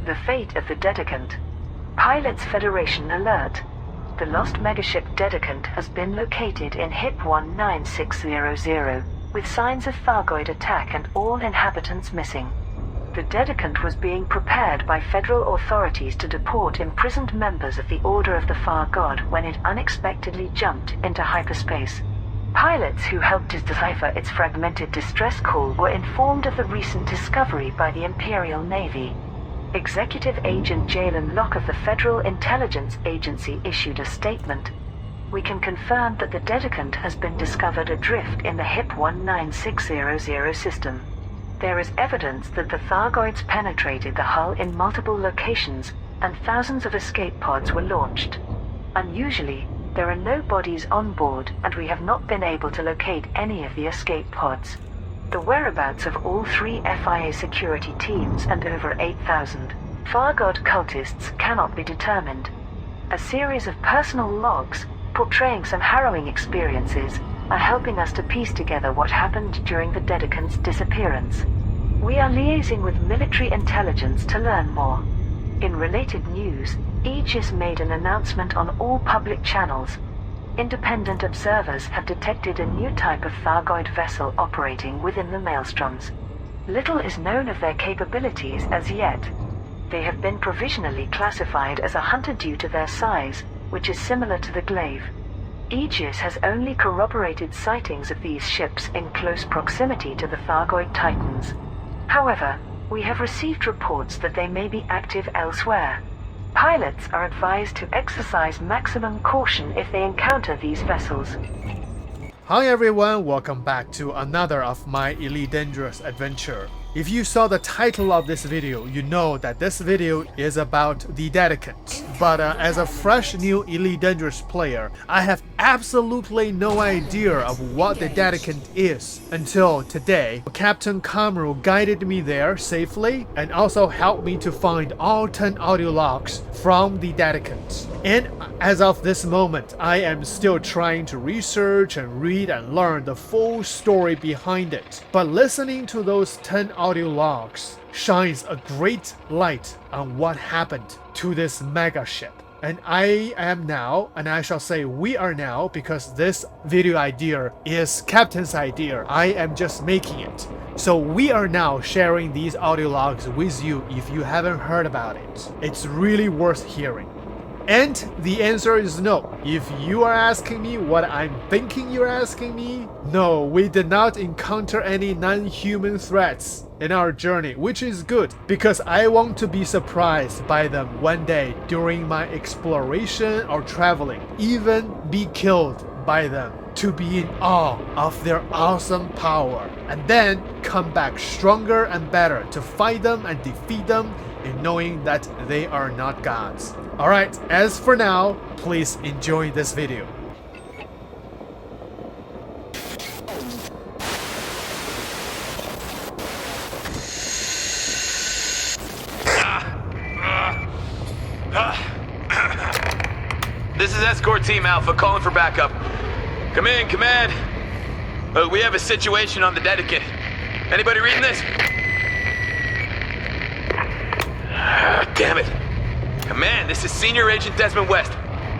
The fate of the Dedicant. Pilots Federation alert. The lost megaship Dedicant has been located in HIP 19600, with signs of Thargoid attack and all inhabitants missing. The Dedicant was being prepared by federal authorities to deport imprisoned members of the Order of the Far God when it unexpectedly jumped into hyperspace. Pilots who helped to decipher its fragmented distress call were informed of the recent discovery by the Imperial Navy. Executive Agent Jalen Locke of the Federal Intelligence Agency issued a statement. We can confirm that the Dedicant has been discovered adrift in the HIP 19600 system. There is evidence that the Thargoids penetrated the hull in multiple locations, and thousands of escape pods were launched. Unusually, there are no bodies on board, and we have not been able to locate any of the escape pods. The whereabouts of all 3 FIA security teams and over 8,000 Thargod cultists cannot be determined. A series of personal logs, portraying some harrowing experiences, are helping us to piece together what happened during the Dedicant's disappearance. We are liaising with military intelligence to learn more. In related news, Aegis made an announcement on all public channels. Independent observers have detected a new type of Thargoid vessel operating within the maelstroms. Little is known of their capabilities as yet. They have been provisionally classified as a hunter due to their size, which is similar to the glaive. Aegis has only corroborated sightings of these ships in close proximity to the Thargoid Titans. However, we have received reports that they may be active elsewhere. Pilots are advised to exercise maximum caution if they encounter these vessels. Hi everyone, welcome back to another of my Elite Dangerous adventure. If you saw the title of this video, you know that this video is about the Dedicant. But as a fresh new Elite Dangerous player, I have absolutely no idea of what the Dedicant is until today. Captain Cymru guided me there safely and also helped me to find all 10 audio logs from the Dedicant. And as of this moment, I am still trying to research and read and learn the full story behind it. But listening to those 10 audio logs shines a great light on what happened to this mega ship. And I am now, and I shall say we are now, because this video idea is Captain's idea. I am just making it. So we are now sharing these audio logs with you if you haven't heard about it. It's really worth hearing. And the answer is no. If you are asking me what I'm thinking you're asking me, no, we did not encounter any non-human threats in our journey, which is good because I want to be surprised by them one day during my exploration or traveling, even be killed by them, to be in awe of their awesome power, and then come back stronger and better to fight them and defeat them in knowing that they are not gods. Alright, as for now, please enjoy this video. This is Escort Team Alpha calling for backup. Come in, command. We have a situation on the Dedicant. Anybody reading this? Damn it. Command, this is Senior Agent Desmond West.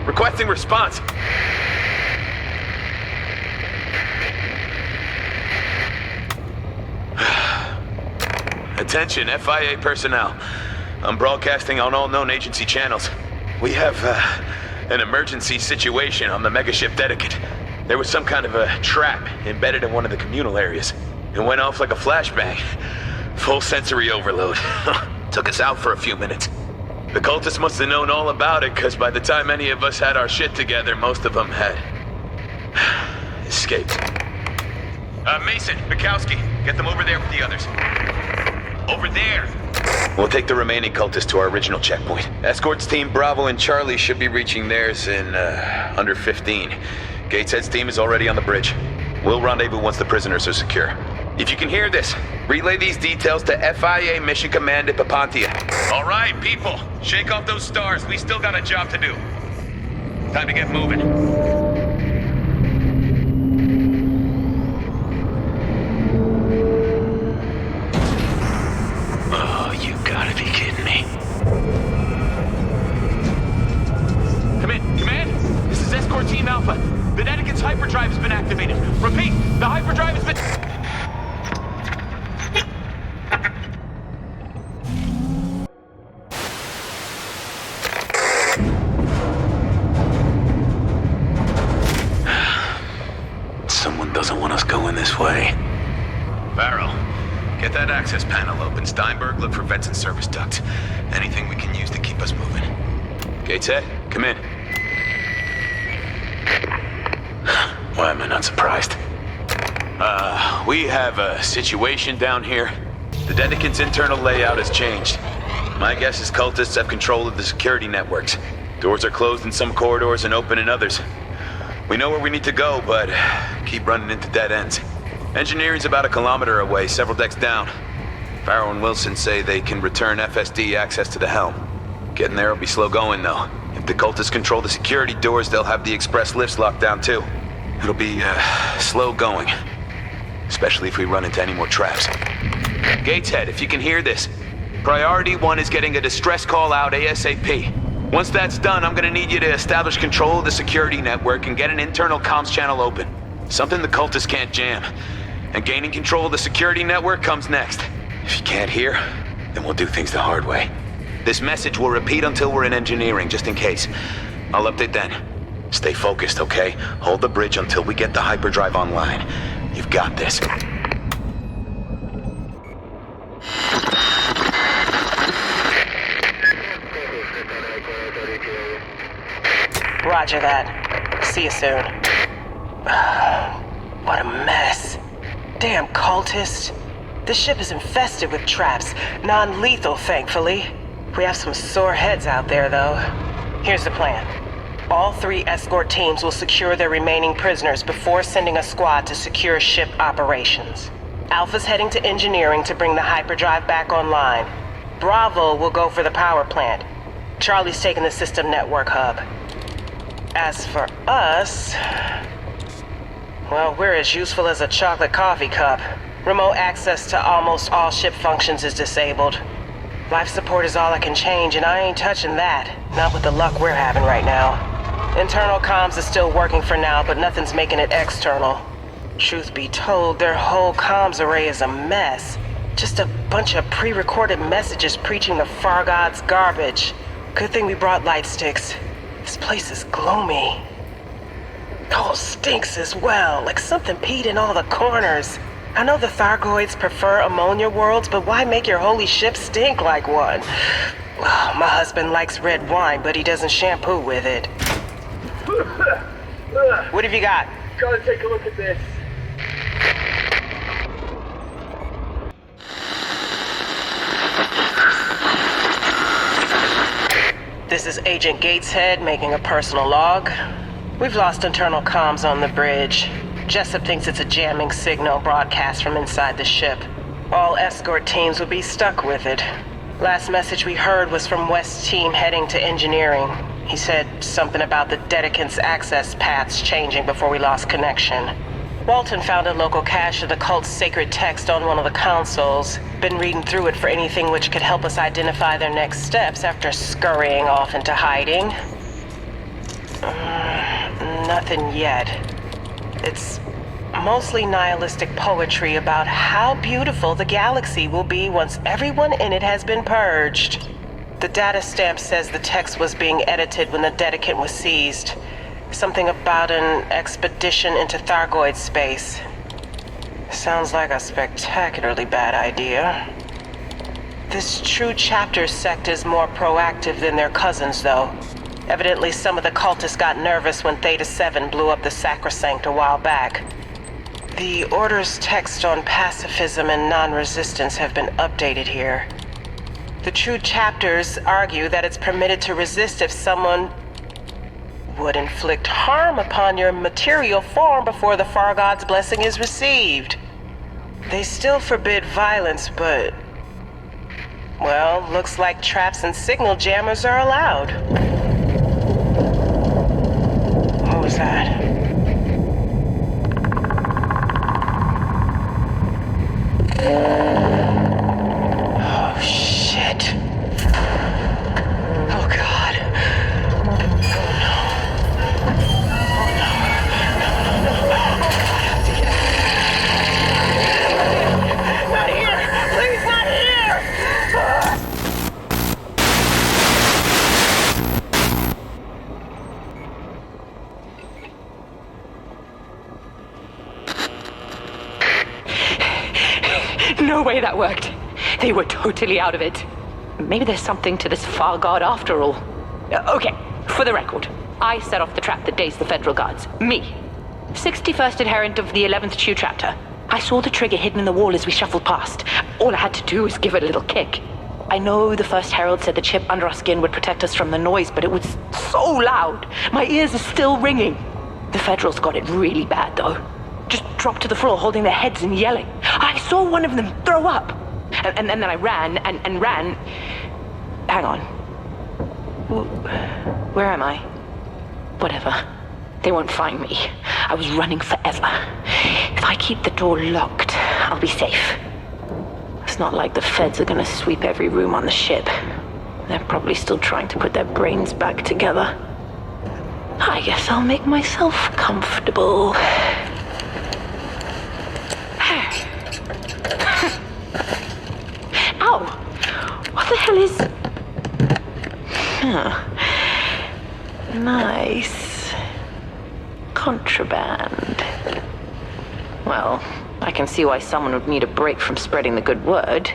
Requesting response. Attention, FIA personnel. I'm broadcasting on all known agency channels. We have an emergency situation on the megaship Dedicant. There was some kind of a trap embedded in one of the communal areas. It went off like a flashbang. Full sensory overload. Took us out for a few minutes. The cultists must have known all about it, because by the time any of us had our shit together, most of them had escaped. Mason, Mikowski, get them over there with the others. Over there! We'll take the remaining cultists to our original checkpoint. Escorts Team Bravo and Charlie should be reaching theirs in under 15. Gateshead's team is already on the bridge. We'll rendezvous once the prisoners are secure. If you can hear this, relay these details to FIA Mission Command at Papantia. All right, people, shake off those stars. We still got a job to do. Time to get moving. Oh, you gotta be kidding me. Get that access panel open. Steinberg, look for vents and service ducts. Anything we can use to keep us moving. Gateshead, come in. Why am I not surprised? We have a situation down here. The Dedicant's internal layout has changed. My guess is cultists have control of the security networks. Doors are closed in some corridors and open in others. We know where we need to go, but keep running into dead ends. Engineering's about 1 kilometer away, several decks down. Farrow and Wilson say they can return FSD access to the helm. Getting there will be slow going, though. If the cultists control the security doors, they'll have the express lifts locked down, too. It'll be, slow going. Especially if we run into any more traps. Gateshead, if you can hear this, Priority 1 is getting a distress call out ASAP. Once that's done, I'm gonna need you to establish control of the security network and get an internal comms channel open. Something the cultists can't jam. And gaining control of the security network comes next. If you can't hear, then we'll do things the hard way. This message will repeat until we're in engineering, just in case. I'll update then. Stay focused, okay? Hold the bridge until we get the hyperdrive online. You've got this. Roger that. See you soon. What a mess. Damn cultists. This ship is infested with traps. Non-lethal, thankfully. We have some sore heads out there, though. Here's the plan. All 3 escort teams will secure their remaining prisoners before sending a squad to secure ship operations. Alpha's heading to engineering to bring the hyperdrive back online. Bravo will go for the power plant. Charlie's taking the system network hub. As for us... well, we're as useful as a chocolate coffee cup. Remote access to almost all ship functions is disabled. Life support is all I can change, and I ain't touching that. Not with the luck we're having right now. Internal comms is still working for now, but nothing's making it external. Truth be told, their whole comms array is a mess. Just a bunch of pre-recorded messages preaching the Far God's garbage. Good thing we brought light sticks. This place is gloomy. Oh, stinks as well, like something peed in all the corners. I know the Thargoids prefer ammonia worlds, but why make your holy ship stink like one? Well, my husband likes red wine, but he doesn't shampoo with it. What have you got? Gotta take a look at this. This is Agent Gateshead making a personal log. We've lost internal comms on the bridge. Jessup thinks it's a jamming signal broadcast from inside the ship. All escort teams would be stuck with it. Last message we heard was from West's team heading to engineering. He said something about the Dedicant's access paths changing before we lost connection. Walton found a local cache of the cult's sacred text on one of the consoles. Been reading through it for anything which could help us identify their next steps after scurrying off into hiding. Nothing yet. It's mostly nihilistic poetry about how beautiful the galaxy will be once everyone in it has been purged. The data stamp says the text was being edited when the Dedicant was seized. Something about an expedition into Thargoid space. Sounds like a spectacularly bad idea. This True Chapters sect is more proactive than their cousins, though. Evidently, some of the cultists got nervous when Theta 7 blew up the Sacrosanct a while back. The Order's text on pacifism and non-resistance have been updated here. The True Chapters argue that it's permitted to resist if someone would inflict harm upon your material form before the Far God's blessing is received. They still forbid violence, but... well, looks like traps and signal jammers are allowed. What was that? Oh, shit. Oh, God. Oh, no. Oh, no. No. Not here! Please, not here! No way way that worked. They were totally out of it. Maybe there's something to this Far Guard after all. Okay, for the record, I set off the trap that dazed the Federal Guards. Me. 61st adherent of the 11th Chew Chapter. I saw the trigger hidden in the wall as we shuffled past. All I had to do was give it a little kick. I know the First Herald said the chip under our skin would protect us from the noise, but it was so loud. My ears are still ringing. The Federals got it really bad, though. Just dropped to the floor, holding their heads and yelling. I saw one of them throw up. And then I ran and ran. Hang on. Where am I? Whatever. They won't find me. I was running forever. If I keep the door locked, I'll be safe. It's not like the feds are gonna sweep every room on the ship. They're probably still trying to put their brains back together. I guess I'll make myself comfortable. Ow! What the hell is... Nice. Contraband. Well, I can see why someone would need a break from spreading the good word.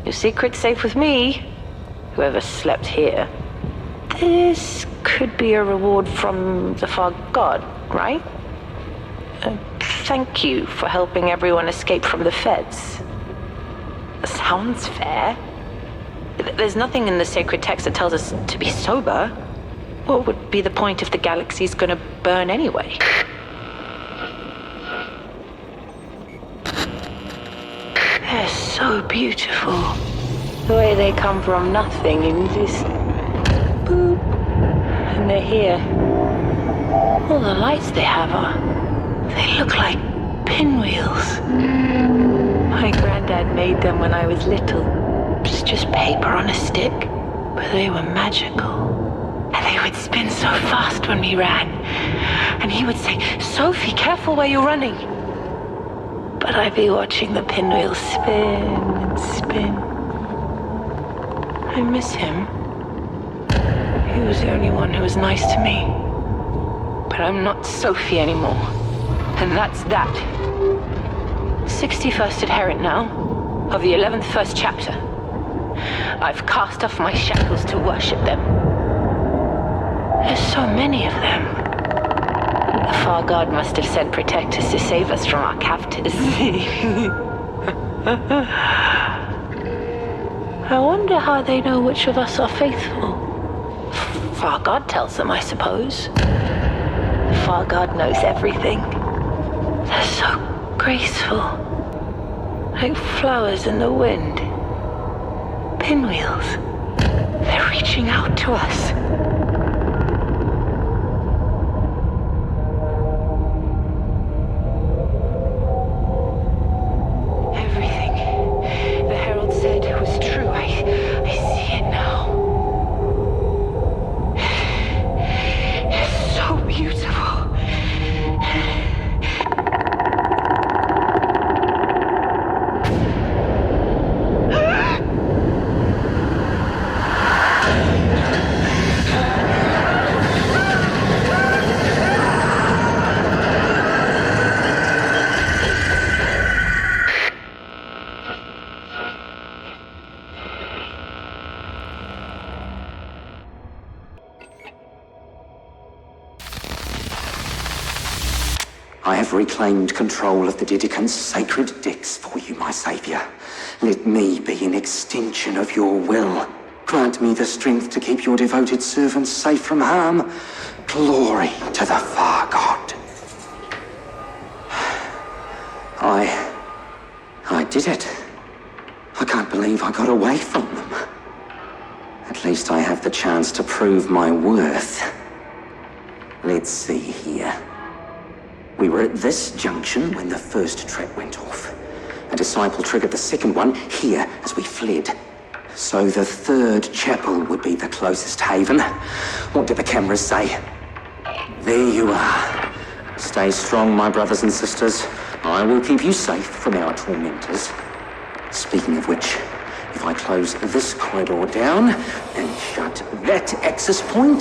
Your secret's safe with me. Whoever slept here. This could be a reward from the Far Guard, right? Thank you for helping everyone escape from the feds. Sounds fair. There's nothing in the sacred text that tells us to be sober. What would be the point if the galaxy's gonna burn anyway? They're so beautiful. The way they come from nothing and just... boop. And they're here. All the lights they have are... they look like pinwheels. My granddad made them when I was little. It was just paper on a stick, but they were magical. And they would spin so fast when we ran. And he would say, "Sophie, careful where you're running." But I'd be watching the pinwheels spin and spin. I miss him. He was the only one who was nice to me. But I'm not Sophie anymore. And that's that. 61st adherent now, of the 11th First Chapter. I've cast off my shackles to worship them. There's so many of them. The Far Guard must have sent protectors to save us from our captors. I wonder how they know which of us are faithful. Far Guard tells them, I suppose. The Far Guard knows everything. They're so graceful. Like flowers in the wind. Pinwheels. They're reaching out to us. Everything the Herald said was true. I see it now. It's so beautiful. I have reclaimed control of the Dedicant's sacred dicks for you, my savior. Let me be an extension of your will. Grant me the strength to keep your devoted servants safe from harm. Glory to the Far God. I did it. I can't believe I got away from them. At least I have the chance to prove my worth. Let's see here. We were at this junction when the first trap went off. A disciple triggered the second one here as we fled. So the third chapel would be the closest haven. What did the cameras say? There you are. Stay strong, my brothers and sisters. I will keep you safe from our tormentors. Speaking of which, if I close this corridor down and shut that access point,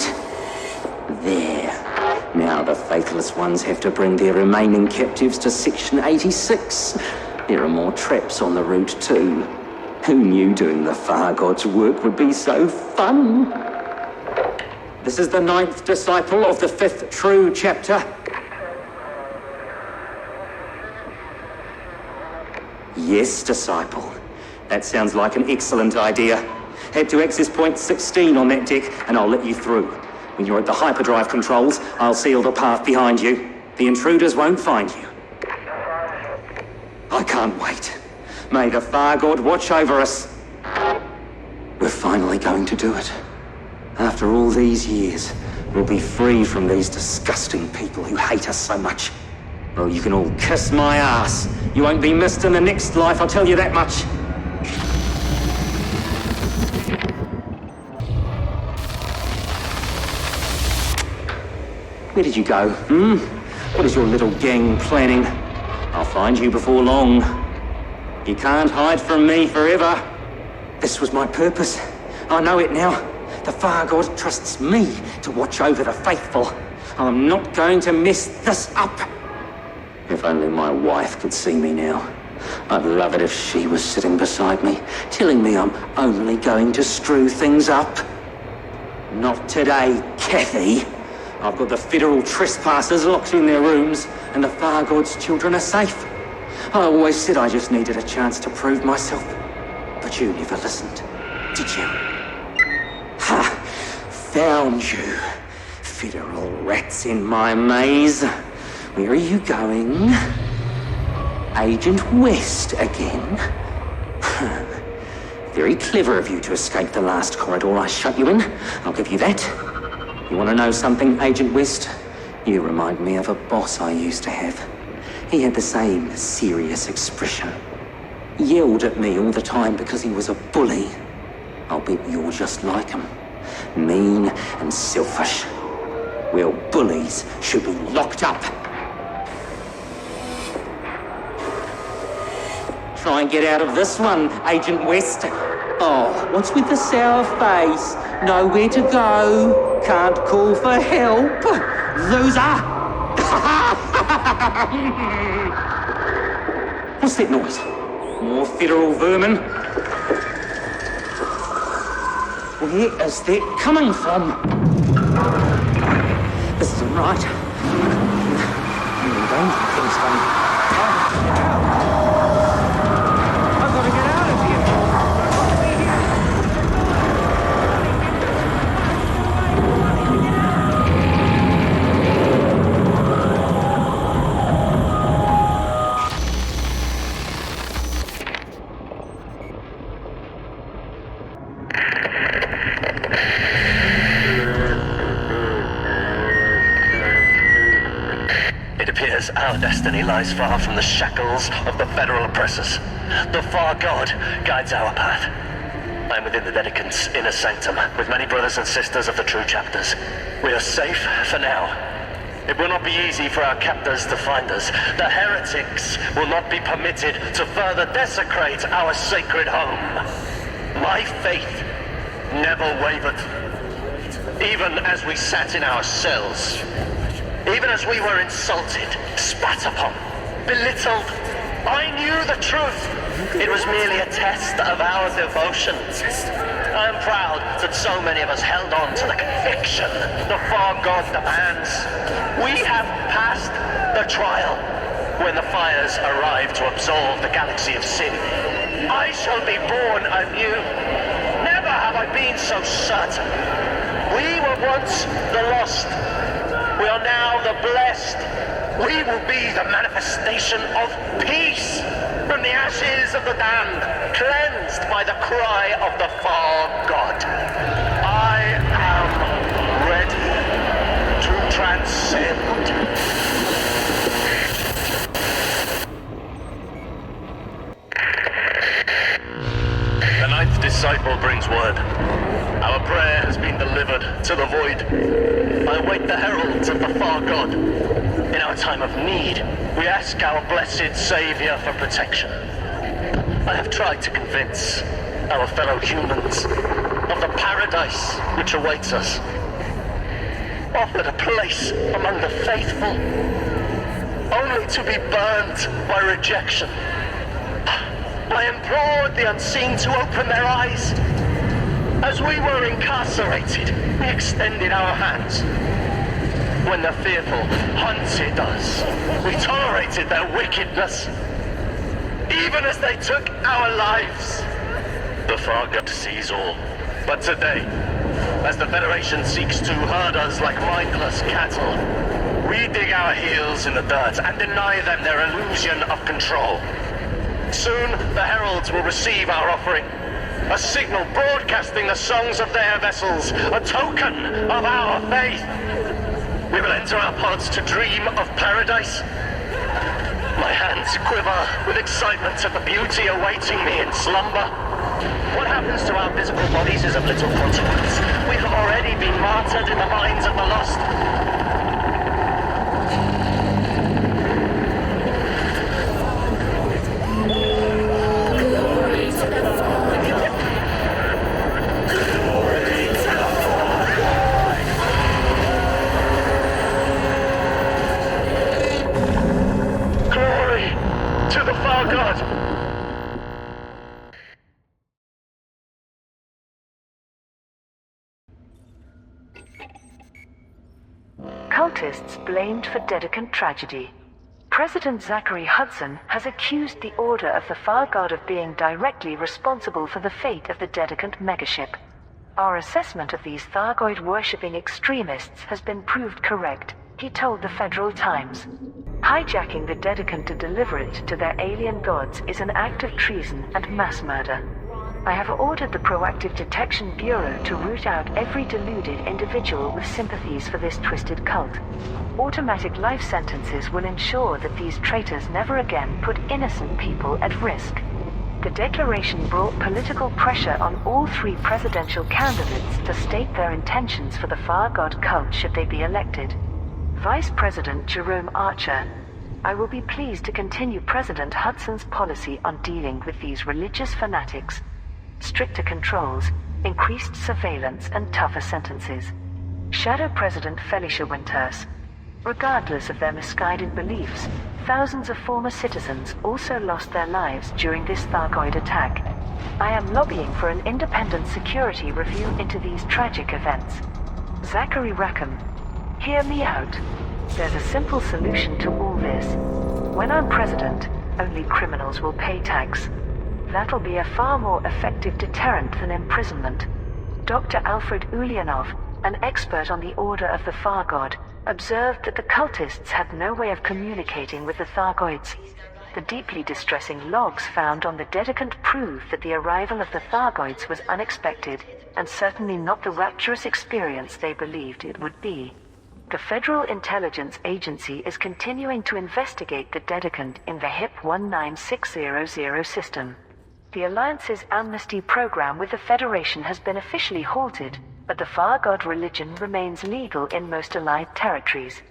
there. Now the faithless ones have to bring their remaining captives to Section 86. There are more traps on the route too. Who knew doing the Far God's work would be so fun? This is the 9th disciple of the 5th true chapter. Yes, disciple. That sounds like an excellent idea. Head to access point 16 on that deck, and I'll let you through. When you're at the hyperdrive controls, I'll seal the path behind you. The intruders won't find you. I can't wait. May the Far God watch over us. We're finally going to do it. After all these years, we'll be free from these disgusting people who hate us so much. Well, you can all kiss my ass. You won't be missed in the next life, I'll tell you that much. Where did you go, What is your little gang planning? I'll find you before long. You can't hide from me forever. This was my purpose. I know it now. The Far God trusts me to watch over the faithful. I'm not going to mess this up. If only my wife could see me now. I'd love it if she was sitting beside me, telling me I'm only going to screw things up. Not today, Kathy. I've got the federal trespassers locked in their rooms, and the Far God's children are safe. I always said I just needed a chance to prove myself. But you never listened, did you? Ha! Found you. Federal rats in my maze. Where are you going? Agent West again? Very clever of you to escape the last corridor I shut you in. I'll give you that. You want to know something, Agent West? You remind me of a boss I used to have. He had the same serious expression. Yelled at me all the time because he was a bully. I'll bet you're just like him. Mean and selfish. Well, bullies should be locked up. Try and get out of this one, Agent West. Oh, what's with the sour face? Nowhere to go. Can't call for help. Loser! What's that noise? More federal vermin? Where is that coming from? This isn't right. I've got to get out of here. Our destiny lies far from the shackles of the federal oppressors. The Far God guides our path. I am within the Dedicant's inner sanctum, with many brothers and sisters of the true chapters. We are safe for now. It will not be easy for our captors to find us. The heretics will not be permitted to further desecrate our sacred home. My faith never wavered. Even as we sat in our cells, even as we were insulted, spat upon, belittled, I knew the truth. It was merely a test of our devotion. I am proud that so many of us held on to the conviction the Far God demands. We have passed the trial. When the fires arrive to absolve the galaxy of sin, I shall be born anew. Never have I been so certain. We were once the lost. We are now the blessed. We will be the manifestation of peace from the ashes of the damned, cleansed by the cry of the Far God. I am ready to transcend. The 9th disciple brings word. Our prayer has been delivered to the void. I await the heralds of the Far God. In our time of need, we ask our blessed Savior for protection. I have tried to convince our fellow humans of the paradise which awaits us. Offered a place among the faithful, only to be burned by rejection. I implored the unseen to open their eyes. As we were incarcerated, we extended our hands. When the fearful hunted us, we tolerated their wickedness, even as they took our lives. The Far God sees all. But today, as the Federation seeks to herd us like mindless cattle, we dig our heels in the dirt and deny them their illusion of control. Soon, the heralds will receive our offering, a signal broadcasting the songs of their vessels, a token of our faith. We will enter our pods to dream of paradise. My hands quiver with excitement at the beauty awaiting me in slumber. What happens to our physical bodies is of little consequence. We have already been martyred in the minds of the lost. Glory to the Far God. Cultists blamed for Dedicant tragedy. President Zachary Hudson has accused the Order of the Far God of being directly responsible for the fate of the Dedicant megaship. Our assessment of these Thargoid-worshipping extremists has been proved correct, he told the Federal Times. Hijacking the Dedicant to deliver it to their alien gods is an act of treason and mass murder. I have ordered the Proactive Detection Bureau to root out every deluded individual with sympathies for this twisted cult. Automatic life sentences will ensure that these traitors never again put innocent people at risk. The declaration brought political pressure on all three presidential candidates to state their intentions for the Far God cult should they be elected. Vice President Jerome Archer, I will be pleased to continue President Hudson's policy on dealing with these religious fanatics. Stricter controls, increased surveillance, and tougher sentences. Shadow President Felicia Winters. Regardless of their misguided beliefs, thousands of former citizens also lost their lives during this Thargoid attack. I am lobbying for an independent security review into these tragic events. Zachary Rackham, hear me out. There's a simple solution to all this. When I'm president, only criminals will pay tax. That'll be a far more effective deterrent than imprisonment. Dr. Alfred Ulyanov, an expert on the Order of the Far God, observed that the cultists had no way of communicating with the Thargoids. The deeply distressing logs found on the Dedicant prove that the arrival of the Thargoids was unexpected, and certainly not the rapturous experience they believed it would be. The Federal Intelligence Agency is continuing to investigate the Dedicant in the HIP 19600 system. The Alliance's amnesty program with the Federation has been officially halted, but the Far God religion remains legal in most Allied territories.